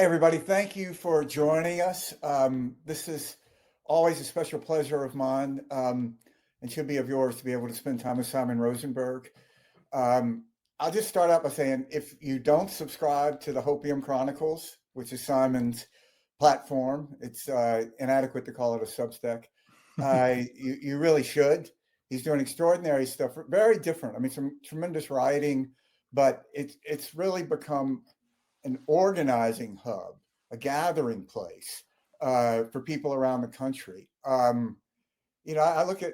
Hey, everybody. Thank you for joining us. This is always a special pleasure of mine, and should be of yours to be able to spend time with Simon Rosenberg. Um, I'll just start out by saying if you don't subscribe to the Hopium Chronicles, which is Simon's platform, it's inadequate to call it a Substack. You really should. He's doing extraordinary stuff, very different. I mean, some tremendous writing, but it's really become an organizing hub, a gathering place for people around the country. I look at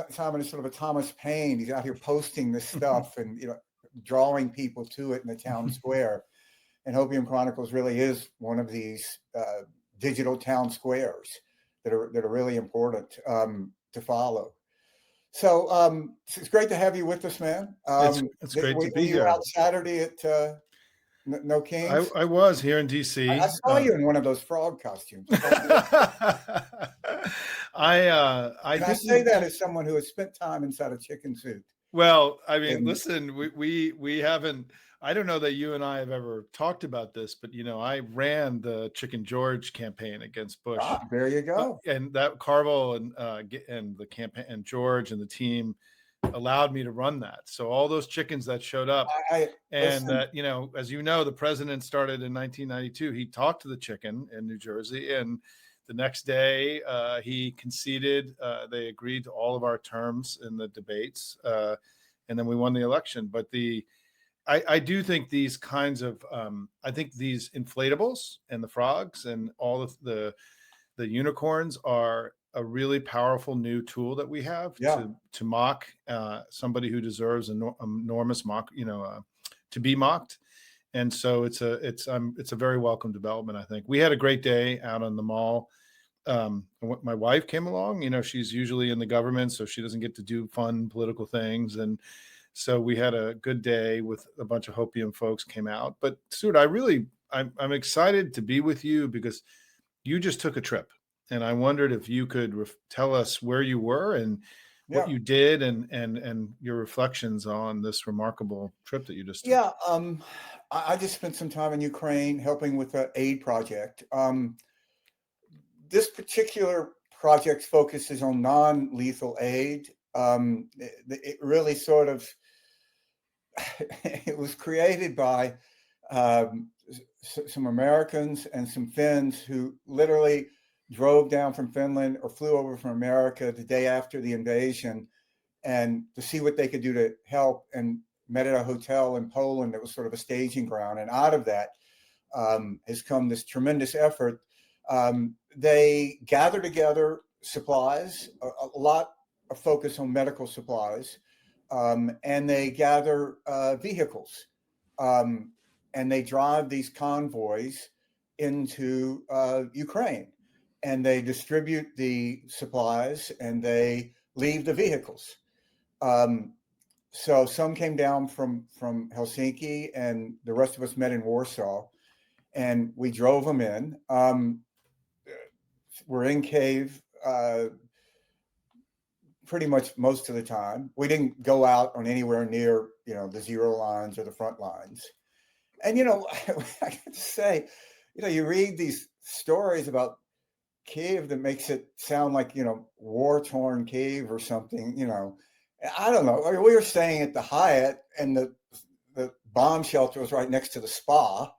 Simon as sort of a Thomas Paine. He's out here posting this stuff and drawing people to it in the town square. And Hopium Chronicles really is one of these digital town squares that are really important to follow. So it's great to have you with us, man. It's great to be you here. out Saturday at No Kings? I was here in DC. I saw you in one of those frog costumes. I say that as someone who has spent time inside a chicken suit. Well, I mean, listen, we haven't. I don't know that you and I have ever talked about this, but I ran the Chicken George campaign against Bush. There you go. And that Carville and the campaign and George and the team allowed me to run that. So all those chickens that showed up, as you know, the president started in 1992. He talked to the chicken in New Jersey, and the next day he conceded. They agreed to all of our terms in the debates, and then we won the election. But I do think these kinds of I think these inflatables and the frogs and all of the unicorns are a really powerful new tool that we have to mock somebody who deserves enormous to be mocked. And so it's a very welcome development. I think we had a great day out on the mall. My wife came along. She's usually in the government, so she doesn't get to do fun political things. And so we had a good day with a bunch of Hopium folks came out. But Stuart, I'm excited to be with you because you just took a trip. And I wondered if you could tell us where you were and what you did and your reflections on this remarkable trip that you just took. Yeah, I just spent some time in Ukraine helping with an aid project. This particular project focuses on non-lethal aid. It really sort of, it was created by some Americans and some Finns who literally drove down from Finland or flew over from America the day after the invasion and to see what they could do to help, and met at a hotel in Poland that was sort of a staging ground. And out of that has come this tremendous effort. They gather together supplies, a lot of focus on medical supplies, and they gather vehicles, and they drive these convoys into Ukraine. And they distribute the supplies and they leave the vehicles. So some came down from Helsinki, and the rest of us met in Warsaw, and we drove them in. We're in Kyiv pretty much most of the time. We didn't go out on anywhere near the zero lines or the front lines. And I got to say, you read these stories about Kyiv that makes it sound like war-torn Kyiv or something. I don't know. I mean, we were staying at the Hyatt, and the bomb shelter was right next to the spa,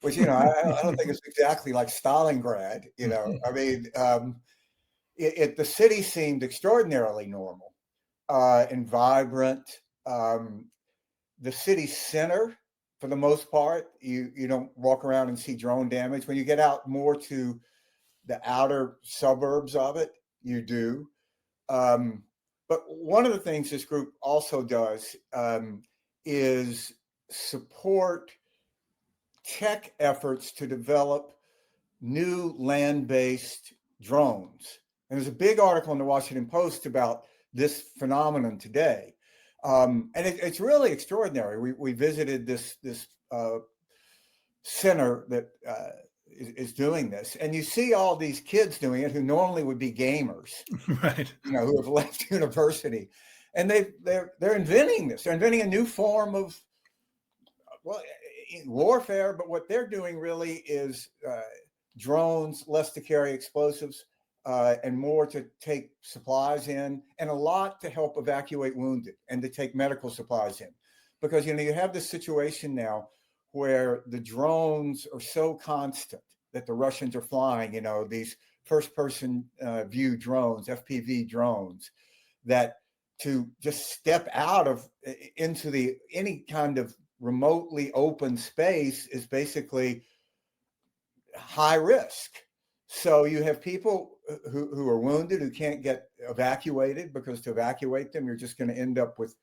which I don't think it's exactly like Stalingrad. I mean, the city seemed extraordinarily normal and vibrant. The city center, for the most part, you don't walk around and see drone damage. When you get out more to the outer suburbs of it, you do. But one of the things this group also does is support tech efforts to develop new land-based drones. And there's a big article in the Washington Post about this phenomenon today. And it's really extraordinary. We visited this center that is doing this, and you see all these kids doing it who normally would be gamers, right? Who have left university, and they're inventing this. They're inventing a new form of, well, warfare, but what they're doing really is drones, less to carry explosives, and more to take supplies in, and a lot to help evacuate wounded and to take medical supplies in. Because, you have this situation now where the drones are so constant that the Russians are flying, these first-person view drones, FPV drones, that to just step out of into any kind of remotely open space is basically high risk. So you have people who are wounded who can't get evacuated, because to evacuate them, you're just going to end up with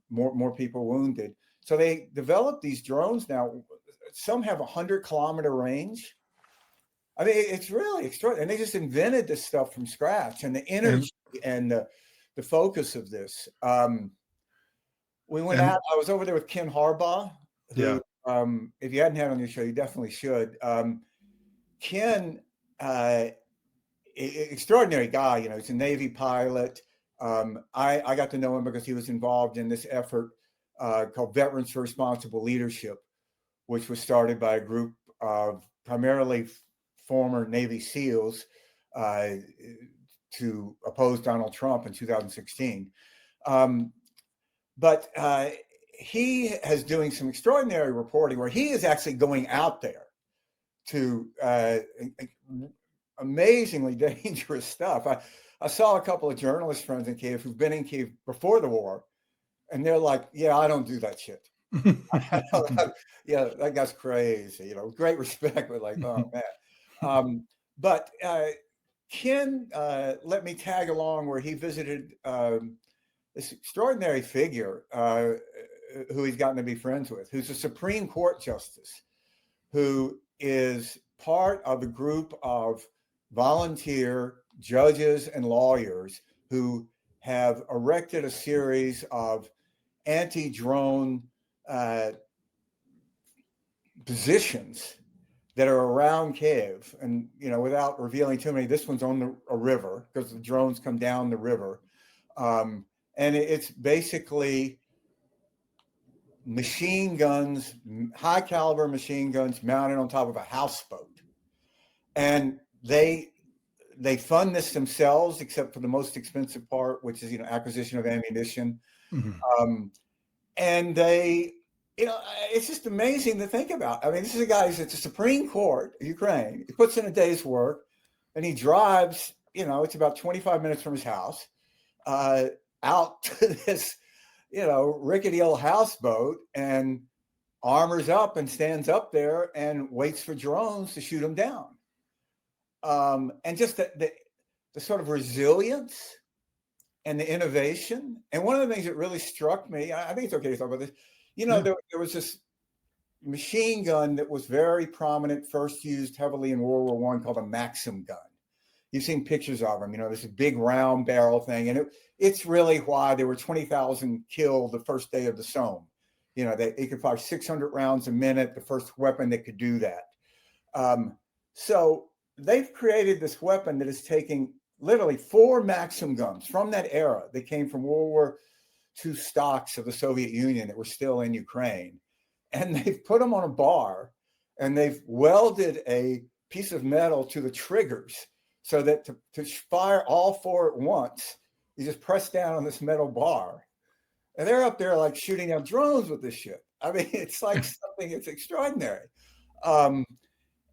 more people wounded. So they developed these drones now. Some have 100-kilometer range. I mean, it's really extraordinary. And they just invented this stuff from scratch, and the energy and the focus of this. We went out. I was over there with Ken Harbaugh, who, if you hadn't had on your show, you definitely should. Ken, extraordinary guy. He's a Navy pilot. I got to know him because he was involved in this effort called Veterans for Responsible Leadership, which was started by a group of primarily former Navy SEALs to oppose Donald Trump in 2016. But he is doing some extraordinary reporting where he is actually going out there to amazingly dangerous stuff. I saw a couple of journalist friends in Kiev who've been in Kiev before the war, and they're like, yeah, I don't do that shit. Yeah, that guy's crazy, great respect, but like, oh man. But Ken let me tag along where he visited this extraordinary figure who he's gotten to be friends with, who's a Supreme Court justice, who is part of a group of volunteer judges and lawyers who have erected a series of anti-drone positions that are around Kiev. And, without revealing too many, this one's on a river, because the drones come down the river. And it's basically machine guns, high caliber machine guns mounted on top of a houseboat. And they fund this themselves, except for the most expensive part, which is, acquisition of ammunition. Mm-hmm. And they, it's just amazing to think about. I mean, this is a guy who's at the Supreme Court of Ukraine. He puts in a day's work, and he drives, it's about 25 minutes from his house, out to this, rickety old houseboat, and armors up and stands up there and waits for drones to shoot him down. And just the sort of resilience and the innovation. And one of the things that really struck me, I think it's okay to talk about this, there was this machine gun that was very prominent, first used heavily in World War I, called a Maxim gun. You've seen pictures of them, this big round barrel thing. And it's really why there were 20,000 killed the first day of the Somme. They could fire 600 rounds a minute, the first weapon that could do that. So they've created this weapon that is taking literally 4 Maxim guns from that era that came from World War II stocks of the Soviet Union that were still in Ukraine. And they've put them on a bar, and they've welded a piece of metal to the triggers, so that to fire all 4 at once, you just press down on this metal bar. And they're up there like shooting down drones with this shit. I mean, it's like something, it's extraordinary. And,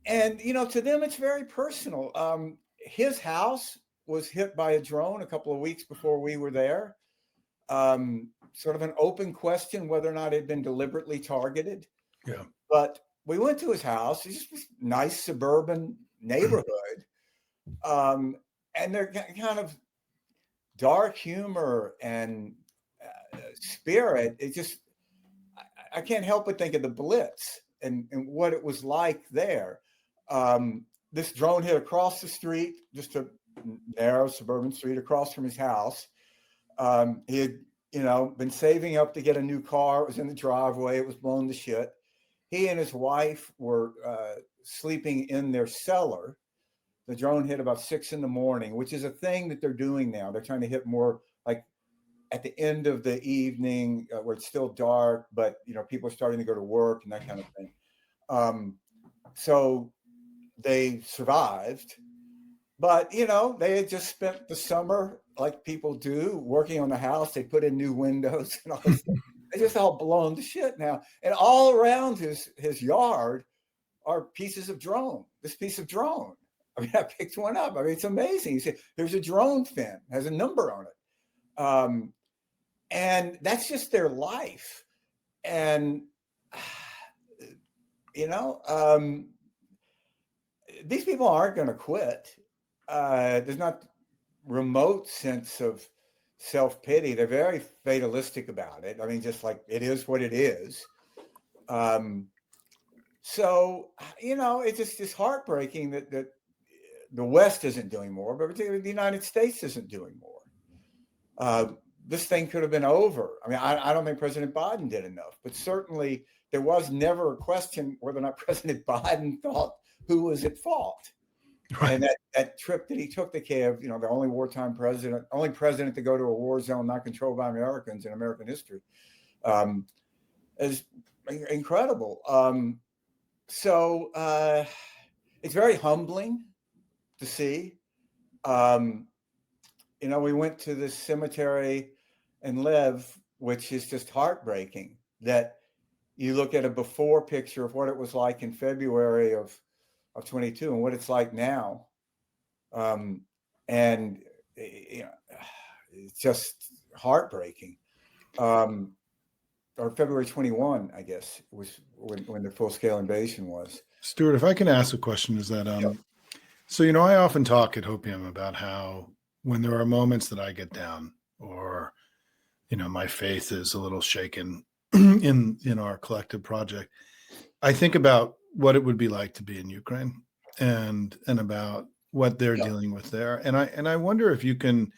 to them, it's very personal. His house was hit by a drone a couple of weeks before we were there. Sort of an open question whether or not it had been deliberately targeted. Yeah. But we went to his house. It's just this nice suburban neighborhood. And they're kind of dark humor and spirit. It just, I can't help but think of the Blitz and what it was like there. This drone hit across the street, just a narrow suburban street across from his house. He had, been saving up to get a new car. It was in the driveway. It was blown to shit. He and his wife were sleeping in their cellar. The drone hit about 6 a.m, which is a thing that they're doing now. They're trying to hit more like at the end of the evening where it's still dark, but people are starting to go to work and that kind of thing. So they survived, but they had just spent the summer like people do, working on the house. They put in new windows and all this stuff. They just all blown to shit now, and all around his yard are pieces of drone. This piece of drone. I mean, I picked one up. I mean, it's amazing. You see, there's a drone fin, has a number on it. And that's just their life. And, these people aren't going to quit. There's not remote sense of self-pity. They're very fatalistic about it. I mean, just like it is what it is. So, it's just heartbreaking that the West isn't doing more, but particularly the United States isn't doing more. This thing could have been over. I mean, I don't think President Biden did enough, but certainly there was never a question whether or not President Biden thought who was at fault. Right. And that trip that he took to Kiev, the only wartime president, only president to go to a war zone not controlled by Americans in American history, is incredible. So it's very humbling to see. We went to this cemetery in Lev, which is just heartbreaking, that you look at a before picture of what it was like in February of 22 and what it's like now. And it's just heartbreaking. Or February 21, I guess, was when the full-scale invasion was. Stuart, if I can ask a question, is that Yep. So I often talk at Hopium about how when there are moments that I get down or my faith is a little shaken in our collective project, I think about what it would be like to be in Ukraine and about what they're dealing with there, and I wonder if you can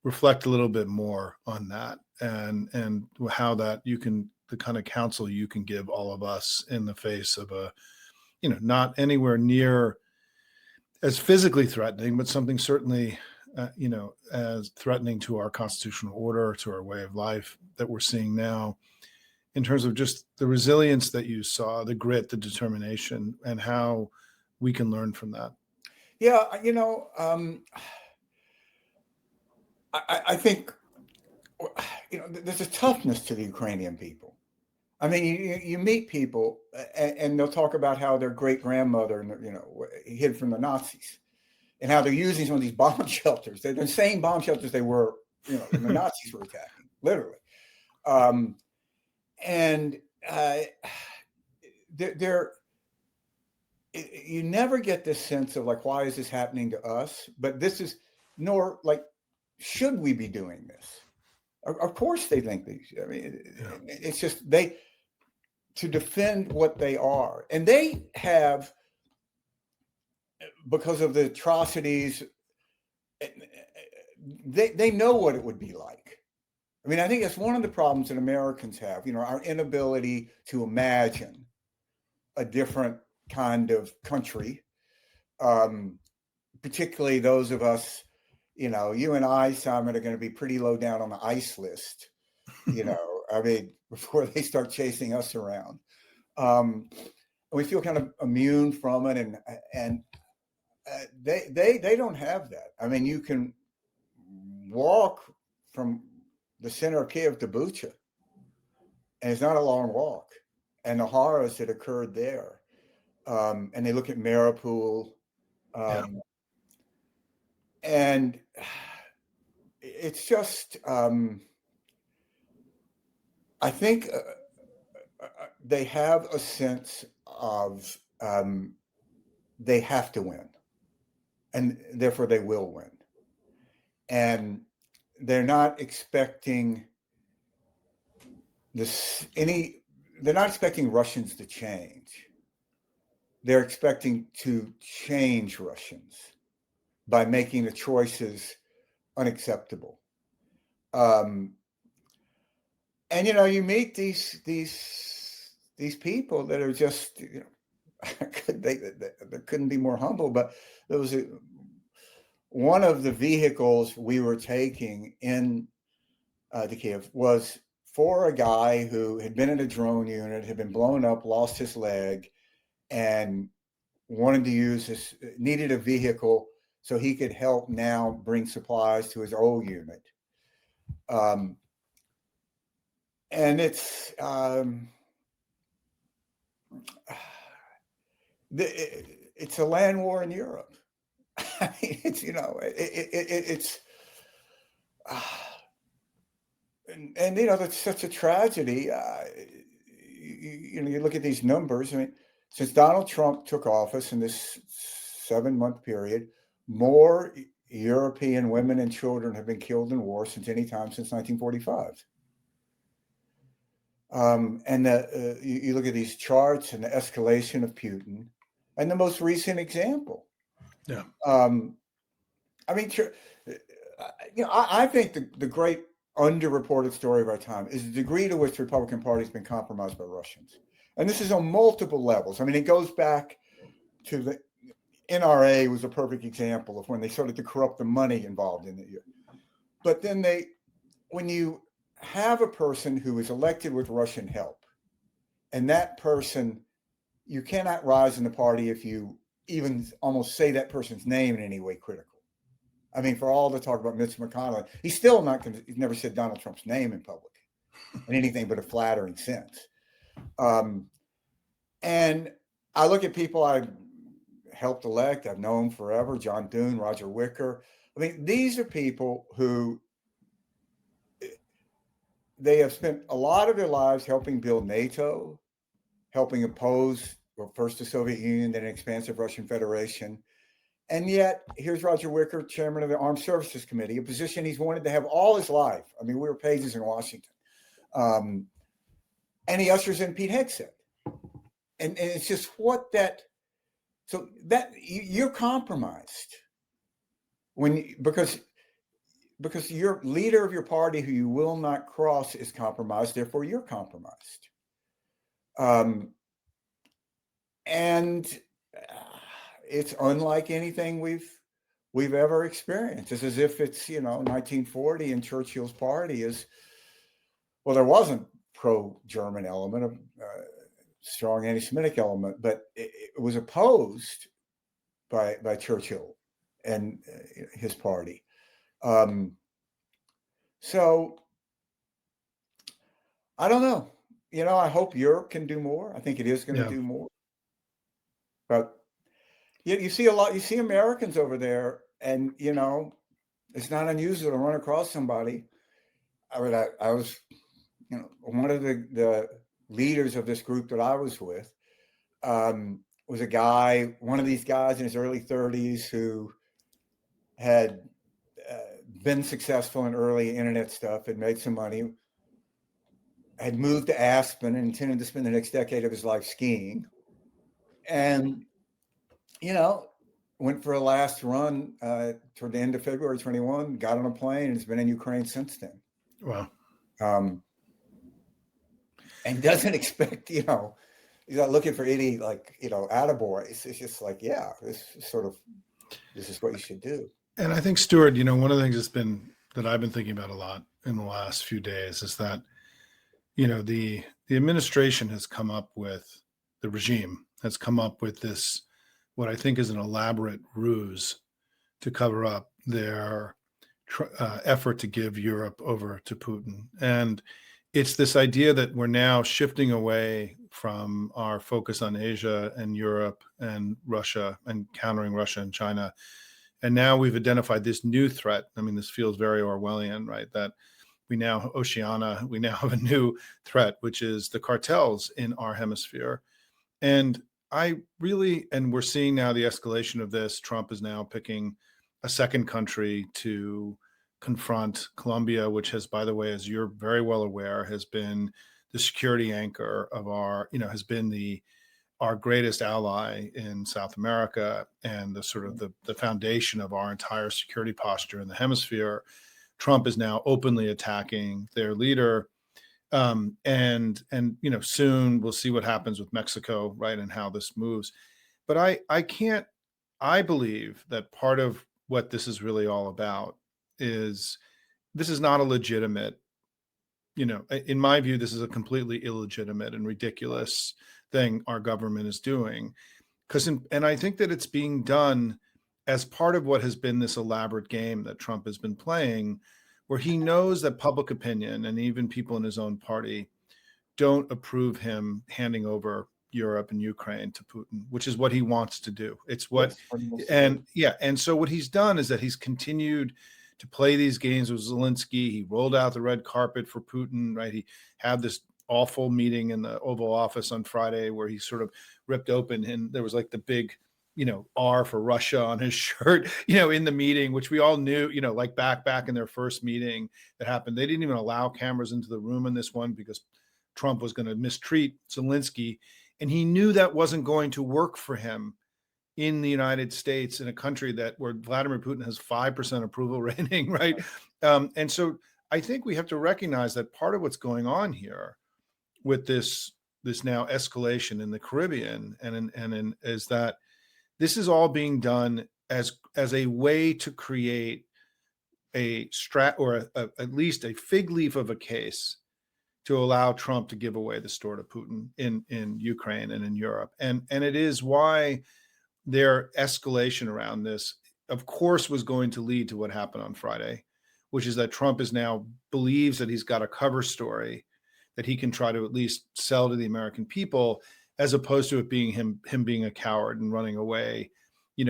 reflect a little bit more on that and how that the kind of counsel you can give all of us in the face of a not anywhere near as physically threatening, but something certainly as threatening to our constitutional order, to our way of life that we're seeing now, in terms of just the resilience that you saw, the grit, the determination, and how we can learn from that. Yeah, I think there's a toughness to the Ukrainian people. I mean, you meet people and they'll talk about how their great grandmother, hid from the Nazis, and how they're using some of these bomb shelters. They're the same bomb shelters they were, when the Nazis were attacking, literally. You never get this sense of like, why is this happening to us? But this is, nor like, should we be doing this? Of course they think they should. I mean, it's just to defend what they are. And they have, because of the atrocities, they know what it would be like. I mean, I think that's one of the problems that Americans have, our inability to imagine a different kind of country, particularly those of us, you and I, Simon, are going to be pretty low down on the ICE list, I mean, before they start chasing us around. We feel kind of immune from it, and they don't have that. I mean, you can walk from the center of Kiev to Bucha, and it's not a long walk. And the horrors that occurred there, and they look at Mariupol, and it's just, I think they have a sense of they have to win, and therefore they will win. And they're not expecting they're not expecting Russians to change. They're expecting to change Russians by making the choices unacceptable. And you meet these people that are just, they couldn't be more humble. But there was one of the vehicles we were taking in to Kiev was for a guy who had been in a drone unit, had been blown up, lost his leg, and wanted to use his, needed a vehicle so he could help now bring supplies to his old unit. And it's it's a land war in Europe. I mean, it's, you know, it's and you know, that's such a tragedy. You know, you look at these numbers. I mean, since Donald Trump took office in this 7-month period, more European women and children have been killed in war since any time since 1945. And you look at these charts and the escalation of Putin, and the most recent example. Yeah. I mean, you know, I think the great underreported story of our time is the degree to which the Republican Party has been compromised by Russians. And this is on multiple levels. I mean, it goes back to the NRA was a perfect example of when they started to corrupt the money involved in it. But then when you have a person who is elected with Russian help, and that person, you cannot rise in the party if you even almost say that person's name in any way critical. I mean, for all the talk about Mitch McConnell, he's still not going to, he's never said Donald Trump's name in public in anything but a flattering sense. And I look at people I've helped elect, I've known forever, John Thune, Roger Wicker. I mean, these are people who they have spent a lot of their lives helping build NATO, helping oppose, well, first the Soviet Union, then an expansive Russian Federation. And yet, here's Roger Wicker, chairman of the Armed Services Committee, a position he's wanted to have all his life. I mean, we were pages in Washington. And he ushers in Pete Hegseth. And it's just what that, so that you're compromised because your leader of your party who you will not cross is compromised, therefore you're compromised. And it's unlike anything we've ever experienced. It's as if it's, you know, 1940 and Churchill's party is, well, there wasn't pro-German element of strong anti-Semitic element, but it was opposed by Churchill and his party. So I don't know. You know, I hope Europe can do more. I think it is going to do more. But you see a lot, you see Americans over there, and, you know, it's not unusual to run across somebody. I was, you know, one of the leaders of this group that I was with was a guy, one of these guys in his early 30s who had been successful in early internet stuff, had made some money, had moved to Aspen and intended to spend the next decade of his life skiing. And, you know, went for a last run toward the end of February 21, got on a plane, and has been in Ukraine since then. Wow. And doesn't expect, you know, he's not looking for any, like, you know, attaboys. It's just like, yeah, this is what you should do. And I think, Stuart, you know, one of the things that I've been thinking about a lot in the last few days is that, you know, the administration has come up with, the regime has come up with this, what I think is an elaborate ruse to cover up their effort to give Europe over to Putin. And it's this idea that we're now shifting away from our focus on Asia and Europe and Russia and countering Russia and China. And now we've identified this new threat. I mean, this feels very Orwellian, right? That we now have a new threat, which is the cartels in our hemisphere. And we're seeing now the escalation of this. Trump is now picking a second country to confront, Colombia, which has, by the way, as you're very well aware, has been the security anchor of has been our greatest ally in South America and the sort of the foundation of our entire security posture in the hemisphere. Trump is now openly attacking their leader. And you know, soon we'll see what happens with Mexico, right, and how this moves. But I believe that part of what this is really all about is this is not a legitimate in my view, this is a completely illegitimate and ridiculous thing our government is doing. And I think that it's being done as part of what has been this elaborate game that Trump has been playing, where he knows that public opinion and even people in his own party don't approve him handing over Europe and Ukraine to Putin, which is what he wants to do. It's what, and so what he's done is that he's continued to play these games with Zelensky. He rolled out the red carpet for Putin, right? He had this awful meeting in the Oval Office on Friday where he sort of ripped open, and there was like the big, R for Russia on his shirt, in the meeting, which we all knew, like back in their first meeting that happened. They didn't even allow cameras into the room in this one because Trump was going to mistreat Zelensky. And he knew that wasn't going to work for him in the United States, in a country where Vladimir Putin has 5% approval rating, right? And so I think we have to recognize that part of what's going on here with this now escalation in the Caribbean is that this is all being done as a way to create a at least a fig leaf of a case to allow Trump to give away the store to Putin in Ukraine and in Europe. And it is why their escalation around this, of course, was going to lead to what happened on Friday, which is that Trump believes that he's got a cover story that he can try to at least sell to the American people, as opposed to it being him being a coward and running away,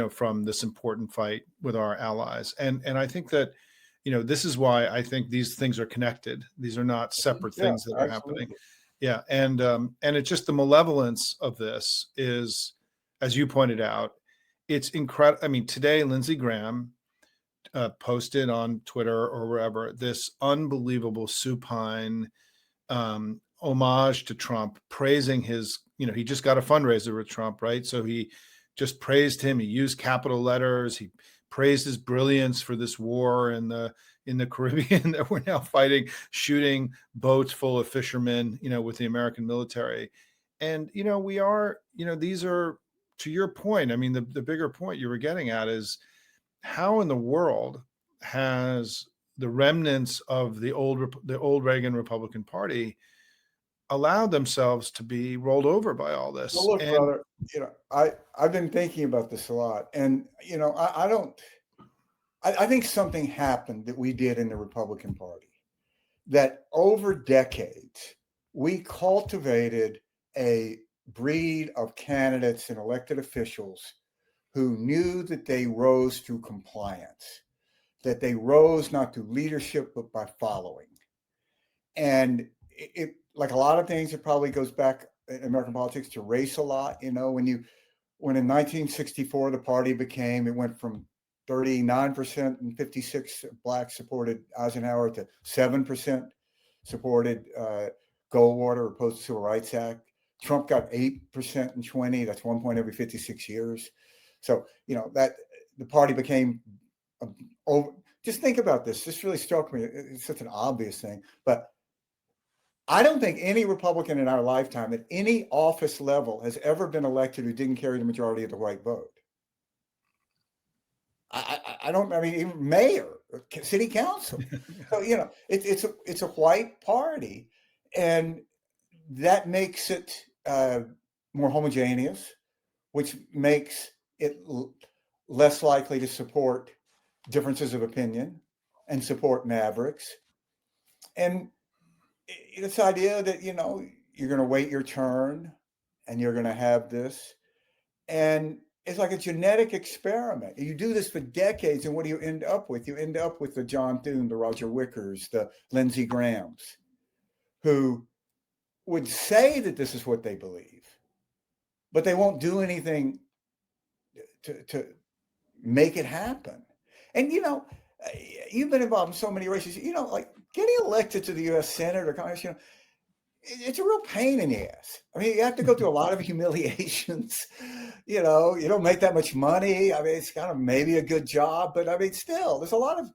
from this important fight with our allies. And I think that, this is why I think these things are connected. These are not separate things that are happening. Yeah. And it's just the malevolence of this is, as you pointed out, it's incredible. I mean, today, Lindsey Graham posted on Twitter or wherever this unbelievable supine homage to Trump, praising his, he just got a fundraiser with Trump, right? So he just praised him. He used capital letters. He praised his brilliance for this war in the Caribbean that we're now fighting, shooting boats full of fishermen, with the American military. And, we are, these are, to your point, I mean, the bigger point you were getting at is how in the world has the remnants of the old Reagan Republican Party allowed themselves to be rolled over by all this? Well, look, brother, I've been thinking about this a lot, and I think something happened that we did in the Republican Party, that over decades we cultivated a breed of candidates and elected officials who knew that they rose through compliance, that they rose not through leadership but by following. And it like a lot of things, it probably goes back in American politics to race a lot. When in 1964 the party it went from 39% and 56 blacks supported Eisenhower to 7% supported Goldwater, opposed to the Civil Rights Act. Trump got 8% and 20. That's 1 point every 56 years. So, that the party became over. Just think about this. This really struck me. It's such an obvious thing, but I don't think any Republican in our lifetime at any office level has ever been elected who didn't carry the majority of the white vote. Even mayor, city council. So, it's a white party, and that makes it more homogeneous, which makes it less likely to support differences of opinion and support mavericks. And this idea that, you're going to wait your turn and you're going to have this. And it's like a genetic experiment. You do this for decades, and what do you end up with? You end up with the John Thune, the Roger Wickers, the Lindsey Grahams, who would say that this is what they believe, but they won't do anything to make it happen. And, you've been involved in so many races, like getting elected to the U.S. Senate or Congress, it's a real pain in the ass. I mean, you have to go through a lot of humiliations. You don't make that much money. I mean, it's kind of maybe a good job, but I mean, still, there's a lot of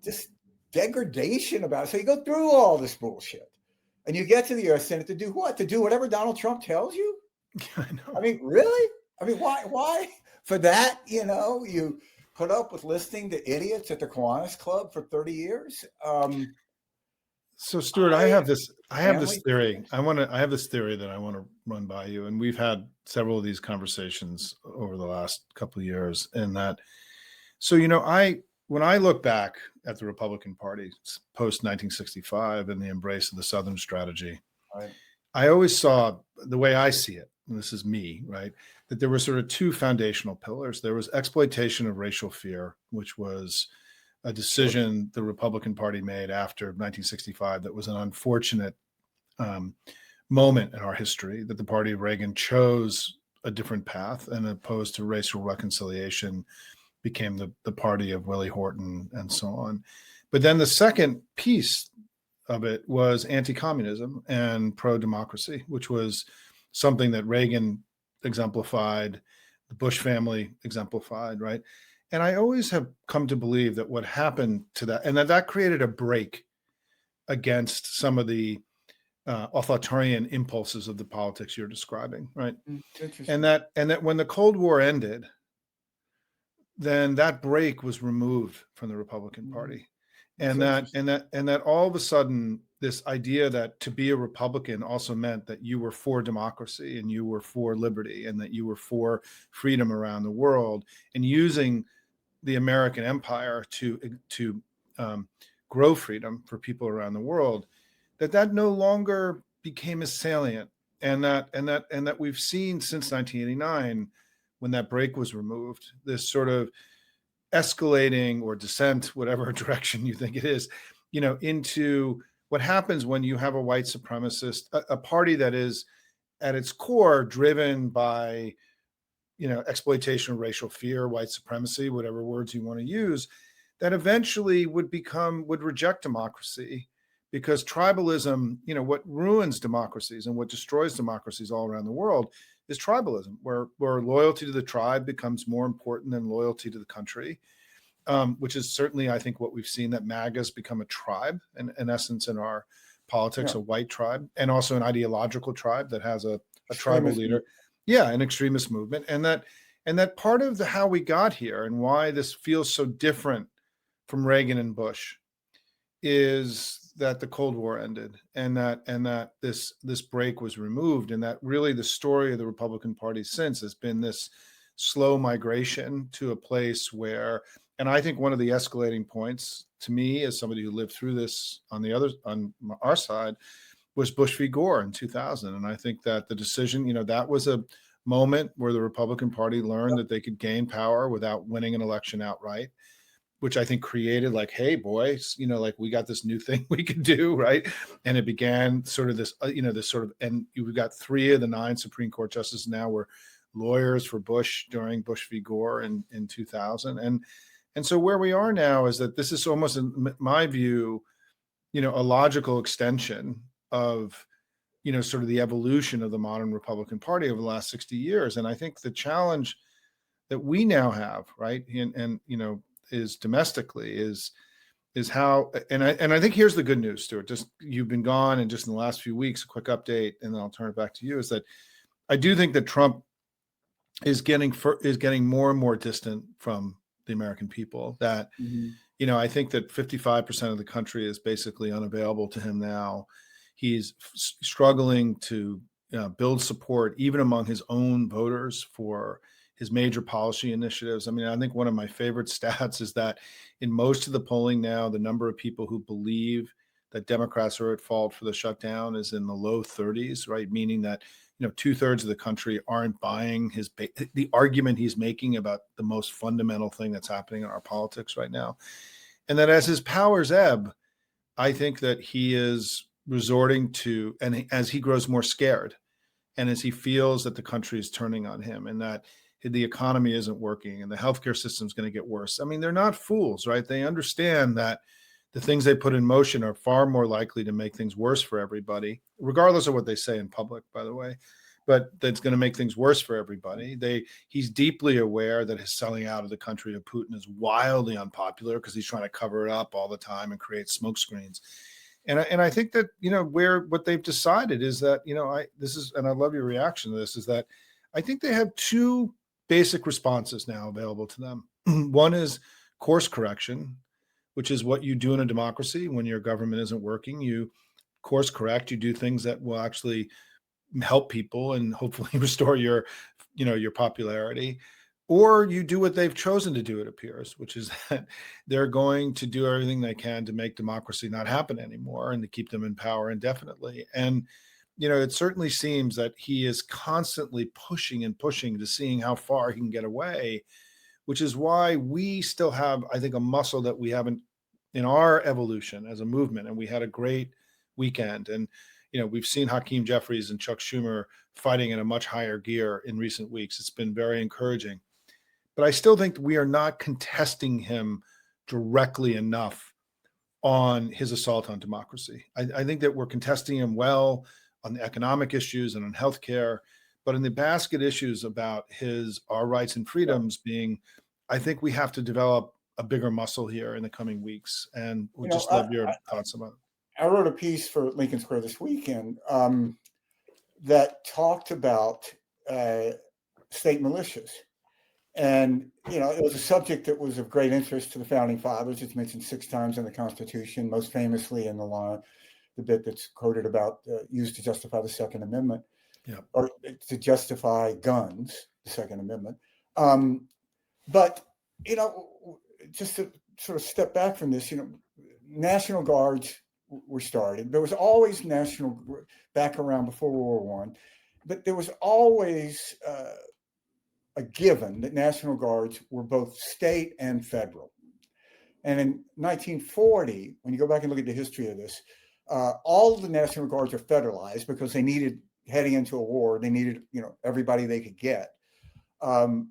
just degradation about it. So you go through all this bullshit, and you get to the U.S. Senate to do what? To do whatever Donald Trump tells you? I know. I mean, really? I mean, why? For that, you put up with listening to idiots at the Kiwanis Club for 30 years. So Stuart, I have this theory. I have this theory that I want to run by you. And we've had several of these conversations over the last couple of years. And that, so, when I look back at the Republican Party post 1965 and the embrace of the Southern strategy, right, I always saw, the way I see it, and this is me, right, that there were sort of two foundational pillars. There was exploitation of racial fear, which was a decision the Republican Party made after 1965 that was an unfortunate moment in our history, that the party of Reagan chose a different path, and opposed to racial reconciliation became the party of Willie Horton and so on. But then the second piece of it was anti-communism and pro-democracy, which was something that Reagan exemplified, the Bush family exemplified, right? And I always have come to believe that what happened to that, and that created a break against some of the authoritarian impulses of the politics you're describing, right? And that when the Cold War ended, then that break was removed from the Republican Party. And that all of a sudden, this idea that to be a Republican also meant that you were for democracy and you were for liberty and that you were for freedom around the world, and using the American empire to grow freedom for people around the world, that no longer became as salient, and that we've seen since 1989, when that break was removed, this sort of escalating or descent, whatever direction you think it is, into what happens when you have a white supremacist, a party that is at its core driven by, exploitation of racial fear, white supremacy, whatever words you want to use, that eventually would reject democracy, because tribalism, what ruins democracies and what destroys democracies all around the world is tribalism, where loyalty to the tribe becomes more important than loyalty to the country, which is certainly, I think, what we've seen, that MAGA's become a tribe, in essence, in our politics, a white tribe, and also an ideological tribe that has a tribal leader. Yeah, an extremist movement. And that part of how we got here and why this feels so different from Reagan and Bush is that the Cold War ended, and that this break was removed, and that really the story of the Republican Party since has been this slow migration to a place where, and I think one of the escalating points to me, as somebody who lived through this on our side, was Bush v. Gore in 2000. And I think that the decision, that was a moment where the Republican Party learned that they could gain power without winning an election outright, which I think created hey, boys, we got this new thing we could do, right? And it began sort of this, and we've got 3 of the 9 Supreme Court justices now were lawyers for Bush during Bush v. Gore in 2000. And so where we are now is that this is almost, in my view, a logical extension of, sort of the evolution of the modern Republican Party over the last 60 years. And I think the challenge that we now have, right, and is domestically is how, and I think here's the good news, Stuart. Just, you've been gone, and just in the last few weeks, a quick update, and then I'll turn it back to you, is that I do think that Trump is getting more and more distant from the American people. That I think that 55% of the country is basically unavailable to him now. He's struggling to build support even among his own voters for his major policy initiatives. I mean, I think one of my favorite stats is that in most of the polling now, the number of people who believe that Democrats are at fault for the shutdown is in the low 30s, right? Meaning that, 2/3 of the country aren't buying the argument he's making about the most fundamental thing that's happening in our politics right now. And that as his powers ebb, I think that he is resorting to, and as he grows more scared, and as he feels that the country is turning on him, and that the economy isn't working, and the healthcare system is going to get worse. I mean, they're not fools, right? They understand that the things they put in motion are far more likely to make things worse for everybody, regardless of what they say in public, by the way, but that's going to make things worse for everybody. He's deeply aware that his selling out of the country to Putin is wildly unpopular, because he's trying to cover it up all the time and create smokescreens. And I think that, what they've decided is that, and I love your reaction to this, is that I think they have 2 basic responses now available to them. One is course correction, which is what you do in a democracy when your government isn't working. You course correct, you do things that will actually help people and hopefully restore your popularity, or you do what they've chosen to do, it appears, which is that they're going to do everything they can to make democracy not happen anymore and to keep them in power indefinitely. And it certainly seems that he is constantly pushing and pushing to seeing how far he can get away, which is why we still have, I think, a muscle that we haven't in our evolution as a movement. And we had a great weekend. And we've seen Hakeem Jeffries and Chuck Schumer fighting in a much higher gear in recent weeks. It's been very encouraging. But I still think we are not contesting him directly enough on his assault on democracy. I think that we're contesting him well on the economic issues and on healthcare, but in the basket issues about our rights and freedoms I think we have to develop a bigger muscle here in the coming weeks. And we'd just love your thoughts about it. I wrote a piece for Lincoln Square this weekend that talked about state militias. And, it was a subject that was of great interest to the founding fathers. It's mentioned 6 times in the Constitution, most famously in the bit that's quoted about used to justify the Second Amendment, or to justify guns, the Second Amendment. But, just to sort of step back from this, National Guards were started. There was always back around before World War I, but there was always a given that National Guards were both state and federal. And in 1940, when you go back and look at the history of this, all of the National Guards are federalized because they needed, heading into a war, they needed, everybody they could get. And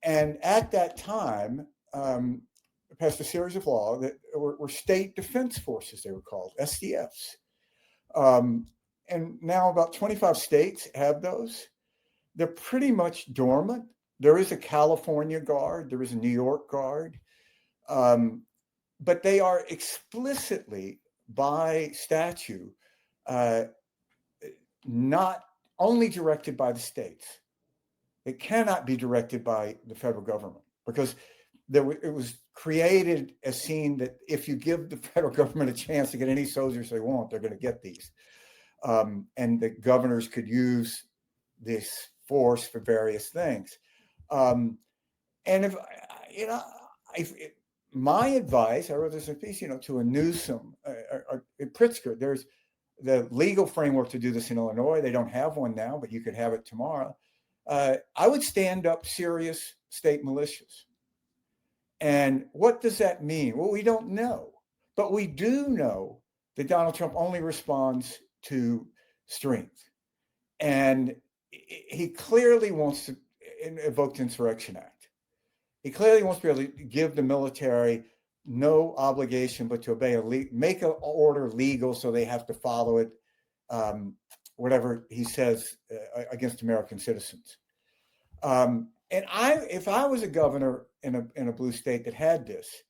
at that time, passed a series of laws that were state defense forces, they were called, SDFs. And now about 25 states have those. They're pretty much dormant. There is a California Guard, there is a New York Guard, but they are explicitly by statute not only directed by the states. It cannot be directed by the federal government because it was created as seen that if you give the federal government a chance to get any soldiers they want, they're going to get these. And the governors could use this force for various things. And if my advice, I wrote this in a piece, to a Newsom, Pritzker, there's the legal framework to do this in Illinois. They don't have one now, but you could have it tomorrow. I would stand up serious state militias. And what does that mean? Well, we don't know, but we do know that Donald Trump only responds to strength. And he clearly wants to invoke the Insurrection Act. He clearly wants to be able to give the military no obligation but to obey make an order legal so they have to follow it, whatever he says against American citizens. And if I was a governor in a blue state that had this,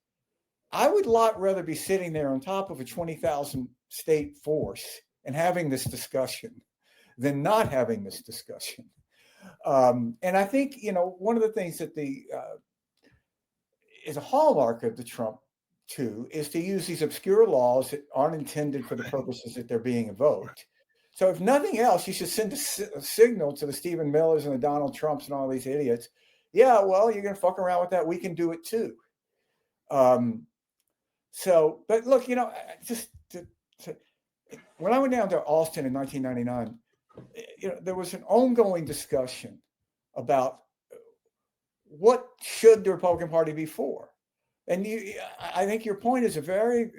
I would a lot rather be sitting there on top of a 20,000 state force and having this discussion than not having this discussion. And I think, one of the things that is a hallmark of the Trump too is to use these obscure laws that aren't intended for the purposes that they're being invoked. So if nothing else, you should send a signal to the Stephen Millers and the Donald Trumps and all these idiots. Yeah, well, you're going to fuck around with that. We can do it too. But look, when I went down to Austin in 1999, there was an ongoing discussion about what should the Republican Party be for. And I think your point is a very,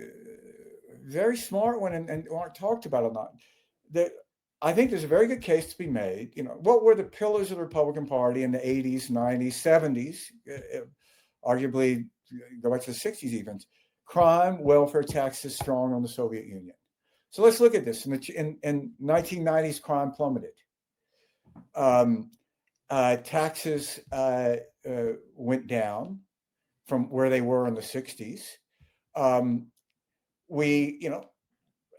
very smart one and aren't talked about a lot. I think there's a very good case to be made. What were the pillars of the Republican Party in the 80s, 90s, 70s, arguably go back to the 60s even? Crime, welfare, taxes, strong on the Soviet Union. So let's look at this. In 1990s, crime plummeted. Taxes went down from where they were in the 60s.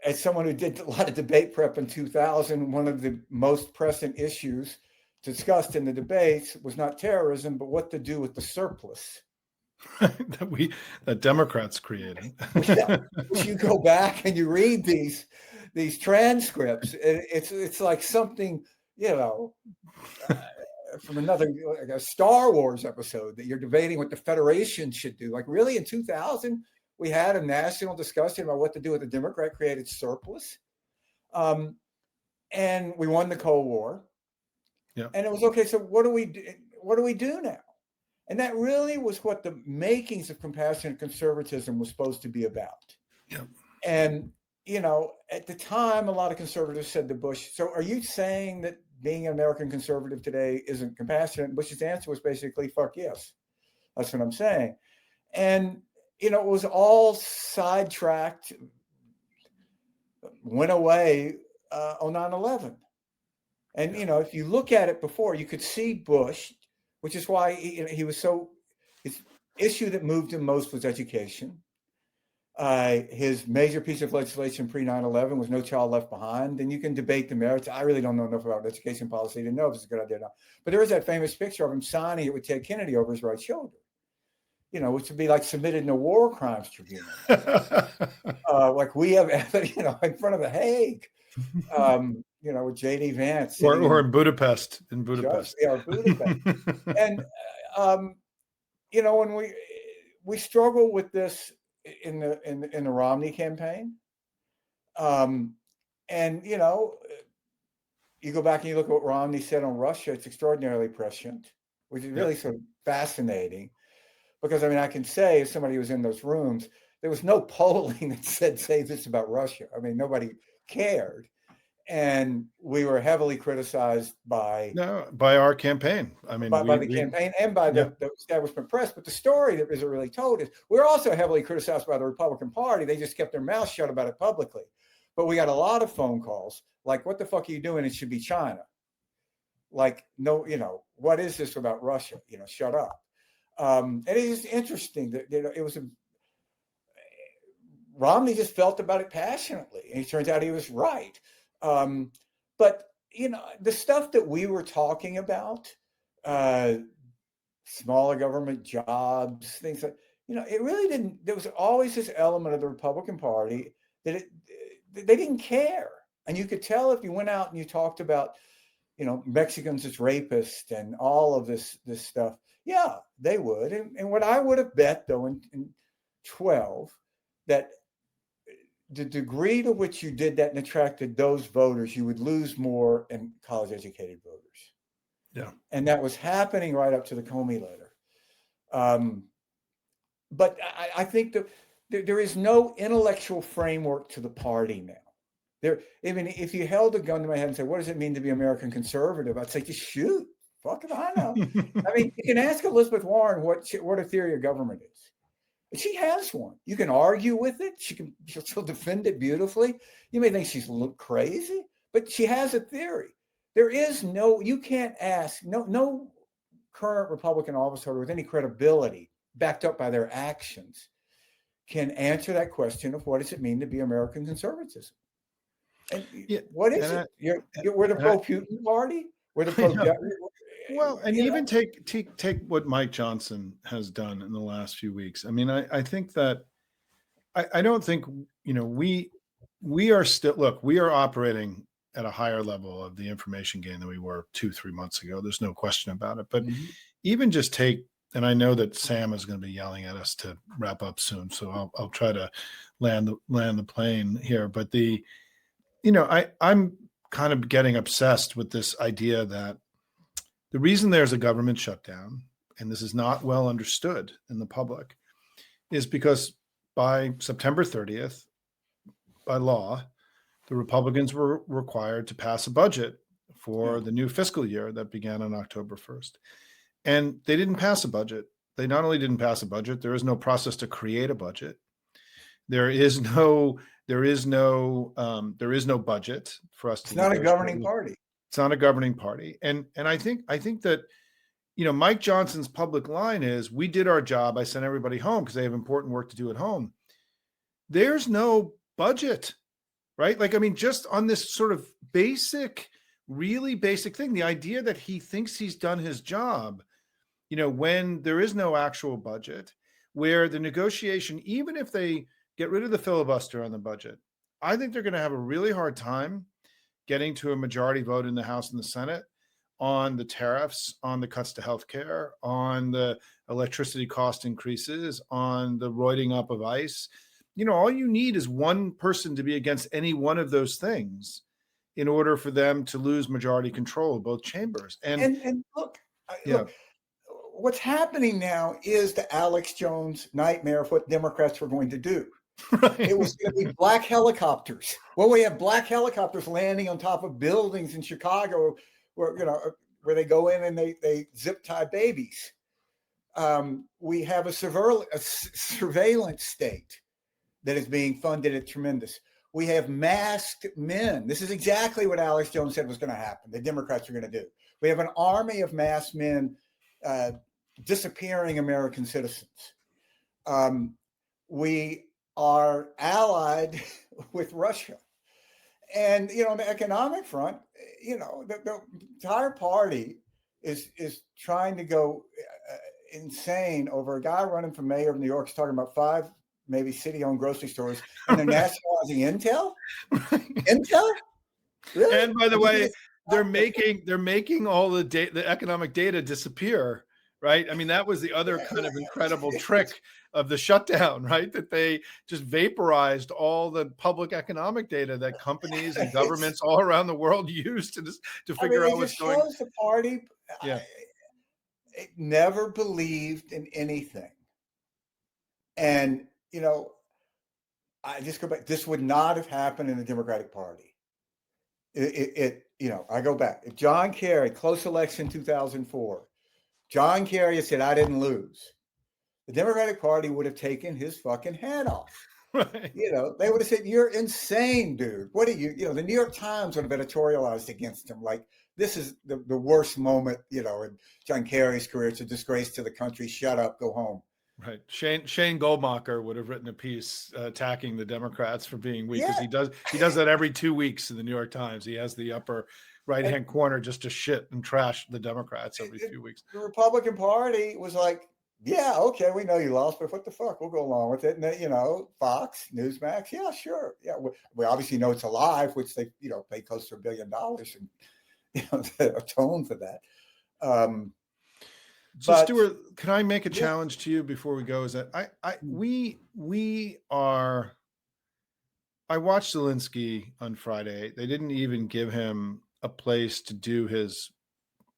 As someone who did a lot of debate prep in 2000, one of the most pressing issues discussed in the debates was not terrorism, but what to do with the surplus. that Democrats created. If you go back and you read these transcripts, it's like something, from another, like a Star Wars episode, that you're debating what the Federation should do. Like, really, in 2000, we had a national discussion about what to do with the Democrat-created surplus, and we won the Cold War. Yeah. And it was okay. So what do we do now? And that really was what the makings of compassionate conservatism was supposed to be about. Yeah. And at the time, a lot of conservatives said to Bush, "So are you saying that being an American conservative today isn't compassionate?" And Bush's answer was basically, "Fuck yes. That's what I'm saying." And it was all sidetracked, went away on 9/11. And if you look at it before, you could see Bush, which is why he was so. His issue that moved him most was education. His major piece of legislation pre 9/11 was No Child Left Behind. And you can debate the merits. I really don't know enough about education policy to know if it's a good idea or not. But there is that famous picture of him signing it with Ted Kennedy over his right shoulder, which would be like submitted in a war crimes tribunal. Like we have, in front of The Hague, with J.D. Vance. Or in Budapest. Budapest. And, when we struggle with this in the Romney campaign. And, you go back and you look at what Romney said on Russia, it's extraordinarily prescient, which is really sort of fascinating. Because, I can say, as somebody who was in those rooms, there was no polling that said, say this about Russia. Nobody cared. And we were heavily criticized by our campaign. By the campaign and by the establishment press. But the story that isn't really told is we're also heavily criticized by the Republican Party. They just kept their mouths shut about it publicly. But we got a lot of phone calls like, "What the fuck are you doing? It should be China." Like, no, what is this about Russia? Shut up. And it is interesting that it was Romney just felt about it passionately, and it turns out he was right. But the stuff that we were talking about, smaller government jobs, things like, it really didn't. There was always this element of the Republican Party that they didn't care, and you could tell if you went out and you talked about, Mexicans as rapists and all of this stuff. Yeah, they would. And what I would have bet, though, in 12, that the degree to which you did that and attracted those voters, you would lose more in college-educated voters. Yeah. And that was happening right up to the Comey letter. But I think that there is no intellectual framework to the party now. If you held a gun to my head and said, "What does it mean to be American conservative?" I'd say, just shoot. Fuck if I know. You can ask Elizabeth Warren what a theory of government is. She has one. You can argue with it. She'll defend it beautifully. You may think she's a little crazy, but she has a theory. You can't ask, no current Republican office holder with any credibility backed up by their actions can answer that question of what does it mean to be American conservatism. And what is it? We're the pro-Putin party? We're the pro- Well, and even take what Mike Johnson has done in the last few weeks. I think that I don't think, we are still, look, we are operating at a higher level of the information game than we were 2-3 months ago. There's no question about it. But even just and I know that Sam is going to be yelling at us to wrap up soon, so I'll try to land the plane here. But I'm kind of getting obsessed with this idea that the reason there's a government shutdown, and this is not well understood in the public, is because by September 30th, by law, the Republicans were required to pass a budget for the new fiscal year that began on October 1st. And they didn't pass a budget. They not only didn't pass a budget, there is no process to create a budget. There is no budget for us to. It's not a governing party. It's not a governing party. And I think that, Mike Johnson's public line is, we did our job. I sent everybody home because they have important work to do at home. There's no budget, right? Just on this sort of really basic thing, the idea that he thinks he's done his job, when there is no actual budget. where the negotiation, even if they get rid of the filibuster on the budget, I think they're going to have a really hard time getting to a majority vote in the House and the Senate on the tariffs, on the cuts to healthcare, on the electricity cost increases, on the roiding up of ICE. All you need is one person to be against any one of those things in order for them to lose majority control of both chambers. And look, what's happening now is the Alex Jones nightmare of what Democrats were going to do. Right. It was going to be black helicopters. Well, we have black helicopters landing on top of buildings in Chicago where they go in and they zip tie babies. We have a surveillance state that is being funded at tremendous. We have masked men. This is exactly what Alex Jones said was going to happen. The Democrats are going to do. We have an army of masked men disappearing American citizens. We are allied with Russia. And, on the economic front, the entire party is trying to go insane over a guy running for mayor of New York is talking about 5 maybe city-owned grocery stores, and they're nationalizing Intel? Intel? Really? And by the way, they're making all the economic data disappear, right? I mean, that was the other kind of incredible trick of the shutdown, right? That they just vaporized all the public economic data that companies and governments all around the world use to figure out what's going on. It shows the party it never believed in anything. And, I just go back. This would not have happened in the Democratic Party. I go back. If John Kerry, close election 2004, John Kerry had said, I didn't lose, the Democratic Party would have taken his fucking head off. Right. They would have said, you're insane, dude. What are you, the New York Times would have editorialized against him. Like, this is the worst moment, in John Kerry's career. It's a disgrace to the country. Shut up, go home. Right. Shane Goldmacher would have written a piece attacking the Democrats for being weak, because he does that every 2 weeks in the New York Times. He has the upper right-hand corner just to shit and trash the Democrats every few weeks. The Republican Party was like, yeah, okay, we know you lost, but what the fuck? We'll go along with it. And Fox, Newsmax, yeah, sure. Yeah, we obviously know it's alive, which they, pay close to $1 billion and, atone for that. So Stuart, can I make a challenge to you before we go? Is that I watched Zelensky on Friday. They didn't even give him a place to do his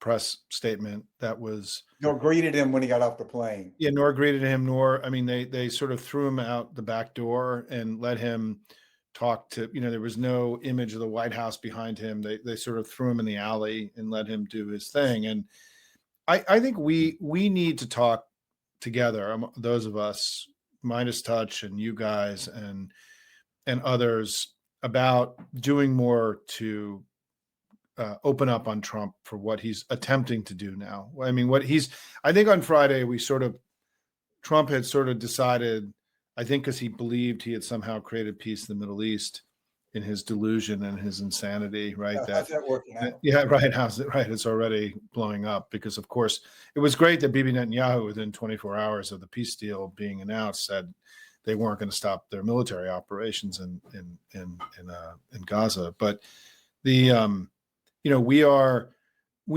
press statement. That was nor greeted him when he got off the plane. Yeah, nor greeted him, they sort of threw him out the back door and let him talk to, there was no image of the White House behind him. They sort of threw him in the alley and let him do his thing. And I think we need to talk together, those of us, Midas Touch and you guys and others, about doing more to open up on Trump for what he's attempting to do now. I mean, I think on Friday Trump had sort of decided, I think because he believed he had somehow created peace in the Middle East in his delusion and his insanity, right? How's that working out? Yeah, right. How's it? Right. It's already blowing up because, of course, it was great that Bibi Netanyahu, within 24 hours of the peace deal being announced, said they weren't going to stop their military operations in Gaza. But we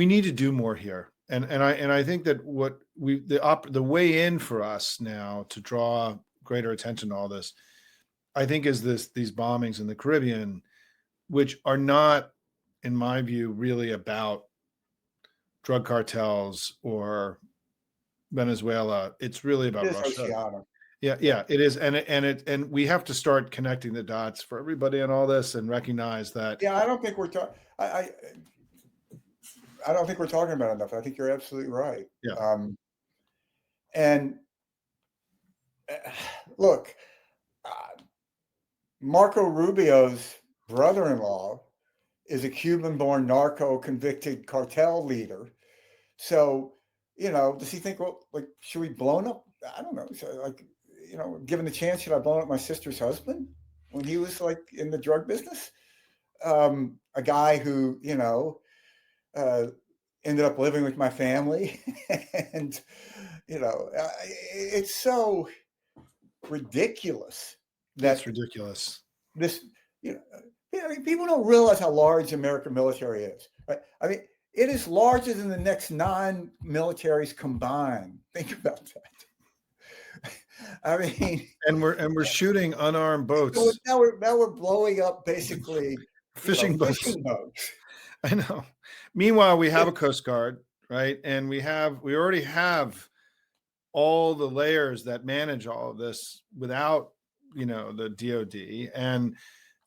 need to do more here, and I think that the way in for us now to draw greater attention to all this, I think, is these bombings in the Caribbean, which are not, in my view, really about drug cartels or Venezuela. It's really about Russia. Oceana. Yeah, it is, and we have to start connecting the dots for everybody on all this and recognize that. Yeah, I don't think we're talking. I don't think we're talking about it enough. I think you're absolutely right. Yeah. And look. Marco Rubio's brother-in-law is a Cuban-born narco-convicted cartel leader. So, does he think, well, like, should we blow up? I don't know. So, like, given the chance, should I blow up my sister's husband when he was like in the drug business? A guy who, ended up living with my family and, It's so ridiculous that it's ridiculous. this, I mean, people don't realize how large the American military is. Right? I mean, it is larger than the next 9 militaries combined. Think about that. I mean, and we're shooting unarmed boats. So now we're blowing up basically fishing boats. I know. Meanwhile, we have a Coast Guard, right? And we already have all the layers that manage all of this without, the DoD. And,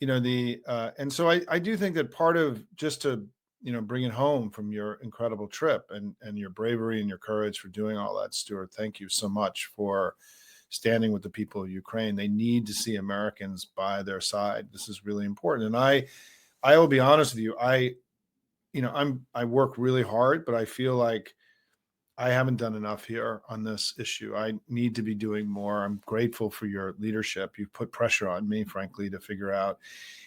and so I do think that part of, just to, bring it home from your incredible trip and your bravery and your courage for doing all that, Stuart, thank you so much for standing with the people of Ukraine. They need to see Americans by their side. This is really important. And I will be honest with you. I work really hard, but I feel like I haven't done enough here on this issue. I need to be doing more. I'm grateful for your leadership. You've put pressure on me, frankly, to figure out.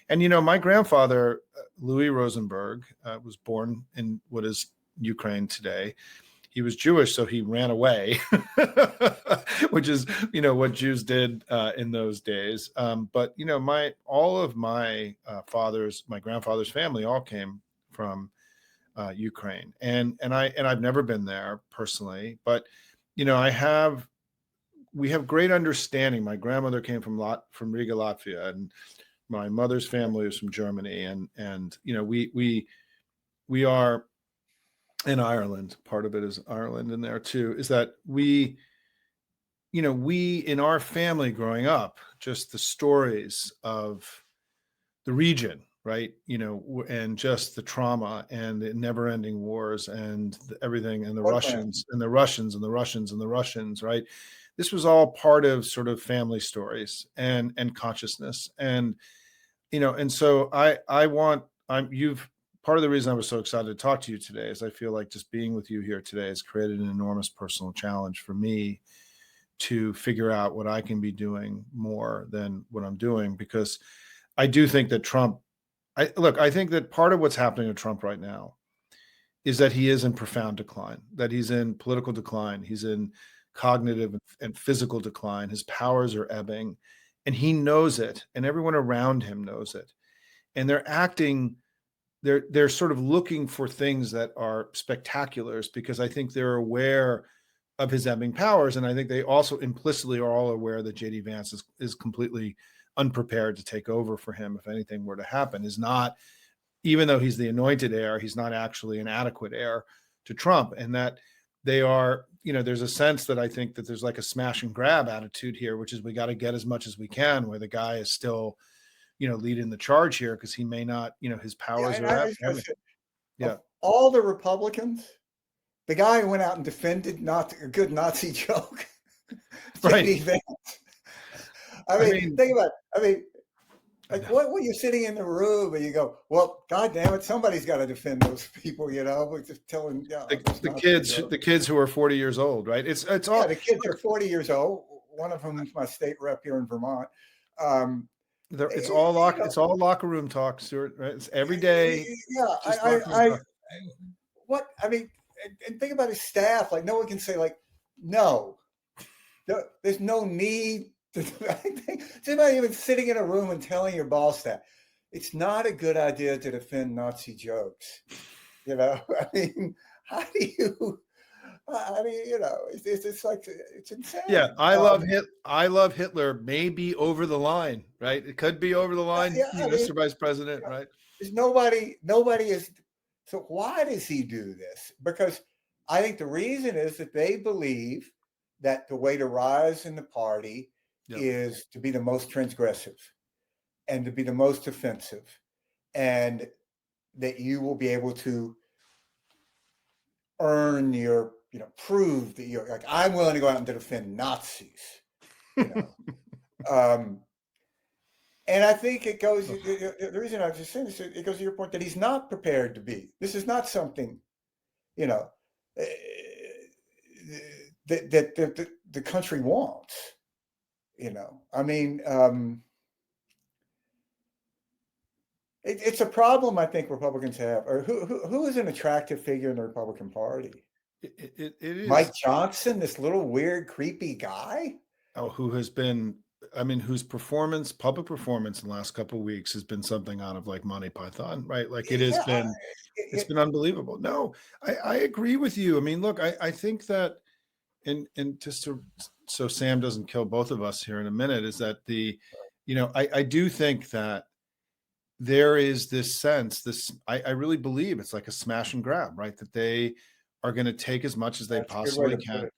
And, my grandfather, Louis Rosenberg, was born in what is Ukraine today. He was Jewish, so he ran away, which is, what Jews did in those days. But, all of my my grandfather's family all came from Ukraine, and I've never been there personally, but we have great understanding. My grandmother came from Riga, Latvia, and my mother's family is from Germany, and we are in Ireland. Part of it is Ireland in there too. Is that we in our family growing up, just the stories of the region, right? And just the trauma and the never-ending wars and everything, and the Russians and the Russians and the Russians and the Russians, right? This was all part of sort of family stories and consciousness. And, and so part of the reason I was so excited to talk to you today is I feel like just being with you here today has created an enormous personal challenge for me to figure out what I can be doing more than what I'm doing, because I do think that I think that part of what's happening to Trump right now is that he is in profound decline, that he's in political decline. He's in cognitive and physical decline. His powers are ebbing, and he knows it, and everyone around him knows it. And they're sort of looking for things that are spectaculars, because I think they're aware of his ebbing powers. And I think they also implicitly are all aware that JD Vance is completely unprepared to take over for him if anything were to happen. Is not, even though he's the anointed heir, he's not actually an adequate heir to Trump. And that they are, there's a sense that I think that there's like a smash and grab attitude here, which is we got to get as much as we can, where the guy is still, leading the charge here, because he may not, his powers are up. Yeah. All the Republicans, the guy who went out and defended a good Nazi joke. Right. I mean, think about it. Like what when you're sitting in the room and you go, well, God damn it, somebody's got to defend those people, We're just telling the kids who are 40 years old, right? It's all the kids are 40 years old. One of them is my state rep here in Vermont. It's all locker room talk, Stuart. Right? It's every day. Yeah, and think about his staff. Like no one can say like, no, there's no need. It's about even sitting in a room and telling your boss that it's not a good idea to defend Nazi jokes. I mean, how do you? It's like it's insane. Yeah, I love Hitler. Maybe over the line, right? It could be over the line, Mr. Vice President, right? There's nobody is. So why does he do this? Because I think the reason is that they believe that the way to rise in the party is to be the most transgressive and to be the most offensive, and that you will be able to earn your, prove that you're like, I'm willing to go out and to defend Nazis. And I think it goes, the reason I was just saying this, it goes to your point that he's not prepared to be. This is not something, that the country wants. I mean, it's a problem I think Republicans have. Or who is an attractive figure in the Republican Party? It is. Mike Johnson, this little weird, creepy guy. Oh, who has been, I mean, whose performance, public performance in the last couple of weeks has been something out of like Monty Python, right? Like it has been, it's been unbelievable. No, I agree with you. I mean, look, I think that, and just so Sam doesn't kill both of us here in a minute, is that I do think that there is this sense, I really believe it's like a smash and grab, right? That they are going to take as much as they possibly can,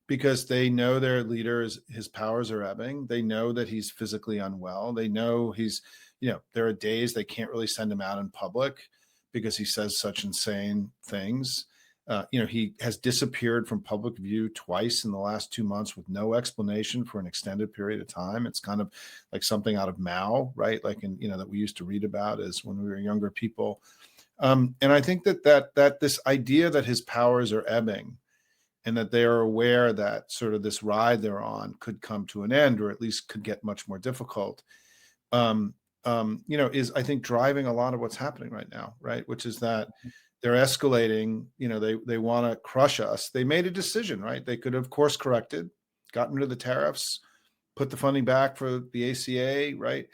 because they know their leaders, his powers are ebbing. They know that he's physically unwell. They know he's, there are days they can't really send him out in public because he says such insane things. He has disappeared from public view twice in the last 2 months with no explanation for an extended period of time. It's kind of like something out of Mao, right? Like that we used to read about as when we were younger people. And I think that this idea that his powers are ebbing, and that they are aware that sort of this ride they're on could come to an end, or at least could get much more difficult, is, I think, driving a lot of what's happening right now, right? Which is that they're escalating, they want to crush us. They made a decision, right? They could have course corrected, gotten rid of the tariffs, put the funding back for the ACA, right?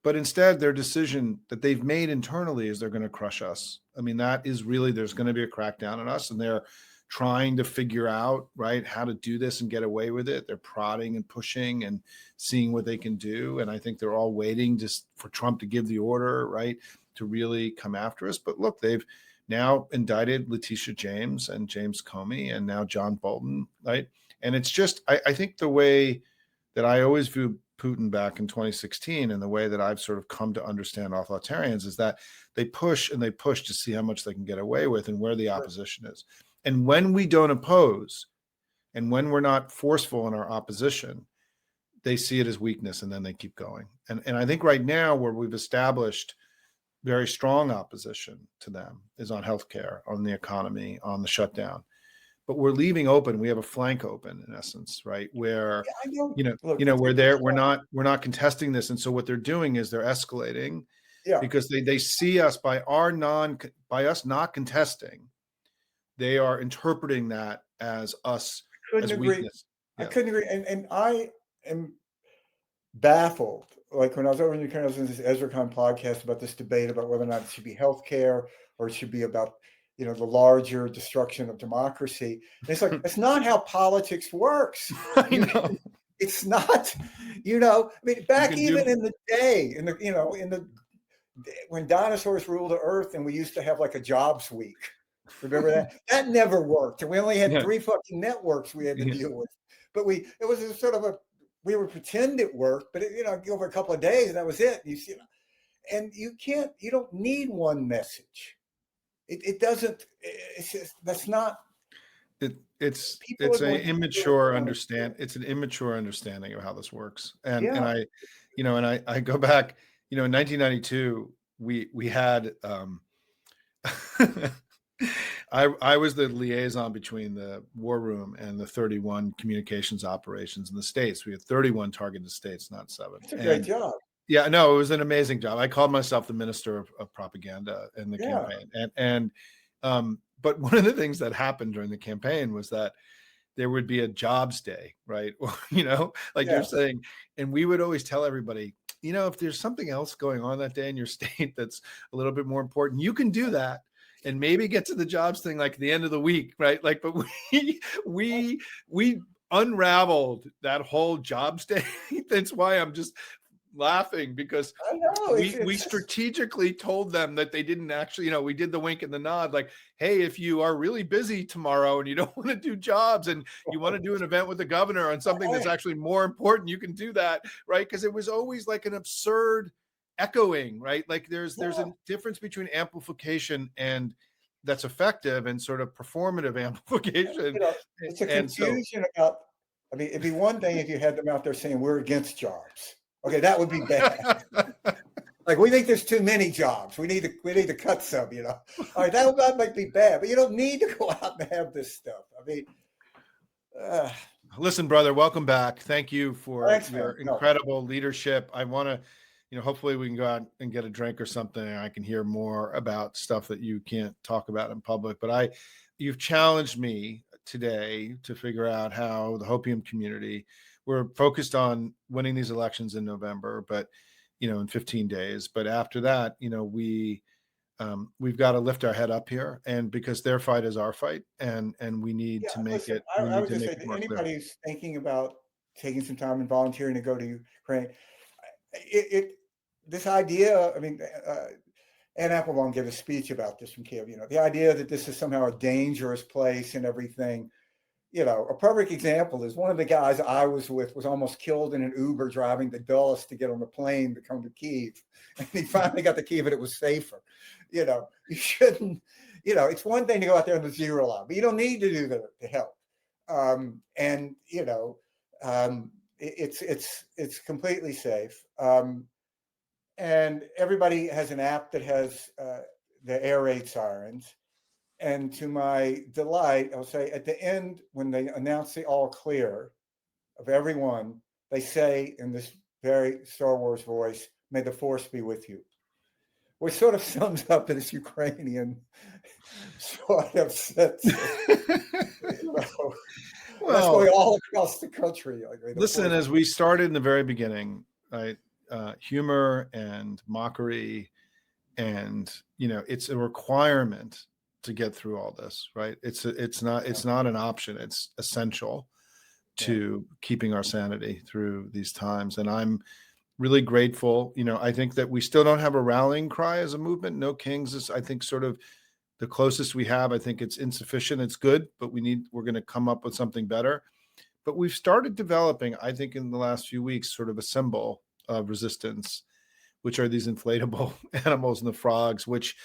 But instead, their decision that they've made internally is they're going to crush us. I mean, that is really, there's going to be a crackdown on us, and they're trying to figure out, right, how to do this and get away with it. They're prodding and pushing and seeing what they can do. And I think they're all waiting just for Trump to give the order, right, to really come after us. But look, they've now indicted Letitia James and James Comey and now John Bolton, right? And it's just, I think the way that I always viewed Putin back in 2016, and the way that I've sort of come to understand authoritarians, is that they push and they push to see how much they can get away with and where the opposition is. And when we don't oppose, and when we're not forceful in our opposition, they see it as weakness, and then they keep going. And I think right now, where we've established very strong opposition to them is on healthcare, on the economy, on the shutdown. But we're leaving open. We have a flank open, in essence, right? Where we're not contesting this, and so what they're doing is they're escalating, because they see us by us not contesting. They are interpreting that as us as weakness. I couldn't agree. And I am baffled. Like when I was over in Ukraine, I was in this EzraCon podcast about this debate about whether or not it should be healthcare or it should be about, the larger destruction of democracy. And it's like, that's not how politics works. I know. It's not, I mean, back even in the day, when dinosaurs ruled the earth and we used to have like a jobs week. Remember that? That never worked. And we only had 3 fucking networks we had to deal with. But it was a sort of we would pretend it worked, but go over a couple of days and that was it. And you don't need one message. It doesn't, it's just, that's not. It's an immature understanding of how this works. And I go back, in 1992, we had, I was the liaison between the war room and the 31 communications operations in the States. We had 31 targeted states, not 7. That's a great job. Yeah, no, it was an amazing job. I called myself the minister of propaganda in the campaign. But one of the things that happened during the campaign was that there would be a jobs day, right? You're saying, and we would always tell everybody, if there's something else going on that day in your state that's a little bit more important, you can do that. And maybe get to the jobs thing like the end of the week, right? Like, but we unraveled that whole jobs day. That's why I'm just laughing, because I know, we strategically told them that they didn't actually, we did the wink and the nod, like, hey, if you are really busy tomorrow and you don't want to do jobs and you want to do an event with the governor on something that's actually more important, you can do that, right? Because it was always like an absurd echoing, right? Like there's a difference between amplification and that's effective and sort of performative amplification. It's a confusion about. I mean, it'd be one thing if you had them out there saying we're against jobs. Okay, that would be bad. Like, we think there's too many jobs. We need to cut some. All right, that might be bad, but you don't need to go out and have this stuff. I mean. Listen, brother, welcome back. Thank you for your incredible leadership. I want to, hopefully we can go out and get a drink or something, and I can hear more about stuff that you can't talk about in public. But you've challenged me today to figure out how the Hopium community, we're focused on winning these elections in November, but, in 15 days. But after that, we've got to lift our head up here, and because their fight is our fight, and we need to make listen, it. We I need would to just make say it that more clear. anybody who's thinking about taking some time and volunteering to go to Ukraine, this idea, I mean, Ann Applebaum gave a speech about this from Kiev, the idea that this is somehow a dangerous place and everything. A perfect example is one of the guys I was with was almost killed in an Uber driving to Dulles to get on the plane to come to Kiev. And he finally got to Kiev and it was safer. You shouldn't, it's one thing to go out there on the zero line, but you don't need to do that to help. It's completely safe. And everybody has an app that has the air raid sirens. And to my delight, I'll say at the end, when they announce the all clear of everyone, they say in this very Star Wars voice, "May the Force be with you," which sort of sums up this Ukrainian sort of sense. Well, that's going all across the country. Listen, as we started in the very beginning, right? Humor and mockery, and it's a requirement to get through all this, right? It's not an option. It's essential to keeping our sanity through these times. And I'm really grateful. I think that we still don't have a rallying cry as a movement. No Kings is, I think, sort of the closest we have. I think it's insufficient. It's good, but we're going to come up with something better. But we've started developing, I think, in the last few weeks, sort of a symbol of resistance, which are these inflatable animals and the frogs, which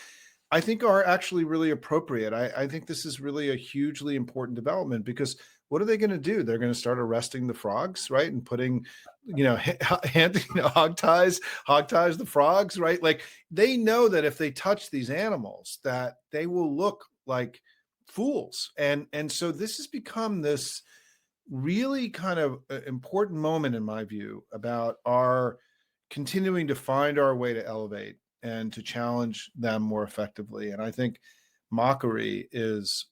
I think are actually really appropriate. I think this is really a hugely important development, because what are they going to do? They're going to start arresting the frogs, right? And putting, hog ties the frogs, right? Like, they know that if they touch these animals, that they will look like fools. And so this has become this really kind of important moment, in my view, about our continuing to find our way to elevate and to challenge them more effectively. And I think mockery is,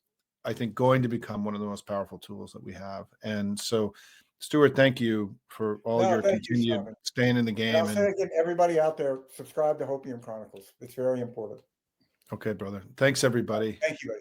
going to become one of the most powerful tools that we have. And so, Stuart, thank you for all your continued staying in the game. And I'll say again, everybody out there, subscribe to Hopium Chronicles. It's very important. Okay, brother. Thanks, everybody. Thank you.